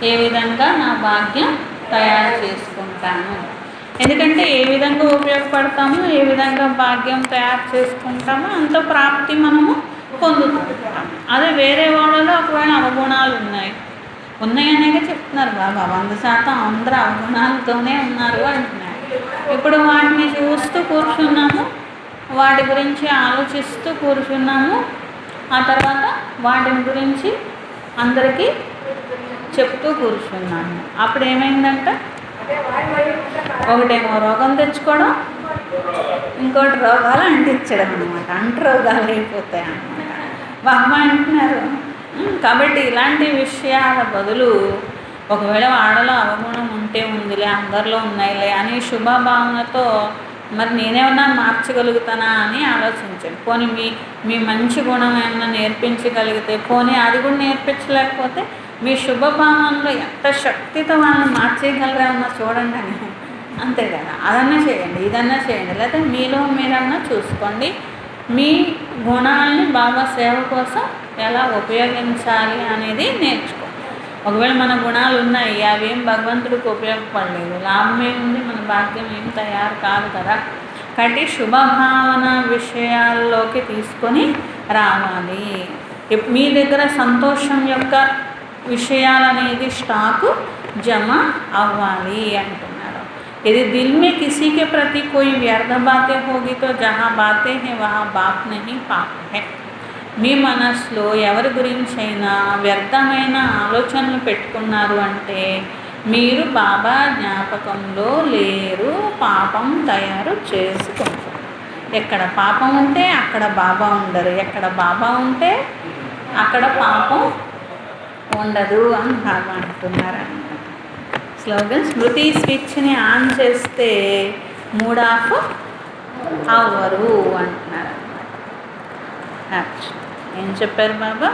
ఏ విధంగా నా భాగ్యం తయారు చేసుకుంటాను. ఎందుకంటే ఏ విధంగా ఉపయోగపడతామో, ఏ విధంగా భాగ్యం తయారు చేసుకుంటామో అంత ప్రాప్తి మనము పొందుతుంటాము. అదే వేరే వాళ్ళలో ఒకవేళ అవగుణాలు ఉన్నాయనే చెప్తున్నారు బాబా. 100% అందరూ అవగుణాలతోనే ఉన్నారు అంటున్నారు. ఇప్పుడు వాటిని చూస్తూ కూర్చున్నాము, వాటి గురించి ఆలోచిస్తూ కూర్చున్నాము, ఆ తర్వాత వాటిని గురించి అందరికీ చెప్తూ కూర్చున్నాము. అప్పుడు ఏమైందంటే ఒకటేమో రోగం తెచ్చుకోవడం, ఇంకోటి రోగాలు అంటించడం అనమాట. అంటురోగాలు అయిపోతాయి అన్నమాట. బాబా అంటున్నారు. కాబట్టి ఇలాంటి విషయాల బదులు ఒకవేళ వాడలో అవగుణం ఉంటే ఉందిలే, అందరిలో ఉన్నాయిలే అని శుభభావనతో మరి నేనేమన్నా మార్చగలుగుతానా అని ఆలోచించండి. పోనీ మీ మంచి గుణం ఏమన్నా నేర్పించగలిగితే, పోనీ అది కూడా నేర్పించలేకపోతే మీ శుభభావనలో ఎంత శక్తితో వాళ్ళని మార్చేయగలరేమన్నా చూడండి అని. అంతే కదా, అదన్నా చేయండి, ఇదన్నా చేయండి, లేకపోతే మీలో మీరన్నా చూసుకోండి. మీ గుణాలని బాబా సేవ కోసం ఎలా ఉపయోగించాలి అనేది నేర్చుకోండి. ఒకవేళ మన గుణాలు ఉన్నాయి, అవేం భగవంతుడికి ఉపయోగపడలేదు, లాభమే ఉంది, మన భాగ్యం ఏం తయారు కాదు కదా. కాబట్టి శుభభావన విషయాల్లోకి తీసుకొని రావాలి. మీ దగ్గర సంతోషం యొక్క విషయాలనేది స్టాకు జమ అవ్వాలి అంటున్నారు. यदि दिल में किसी के प्रति कोई व्यर्थ बातें होगी तो जहाँ बातें हैं वहाँ बाप नहीं पाप है. మీ మనసులో ఎవరి గురించైనా వ్యర్థమైన ఆలోచనలు పెట్టుకున్నారు అంటే మీరు బాబా జ్ఞాపకంలో లేరు, పాపం తయారు చేసుకుంటారు. ఎక్కడ పాపం ఉంటే అక్కడ బాబా ఉండరు, ఎక్కడ బాబా ఉంటే అక్కడ పాపం ఉండదు అని బాబా అంటున్నారు అన్నమాట. స్లోగన్ స్మృతి స్విచ్ని ఆన్ చేస్తే మూడ్ ఆఫ్ అవ్వరు అంటున్నారు అన్నమాట. ఏం చెప్పారు బాబా?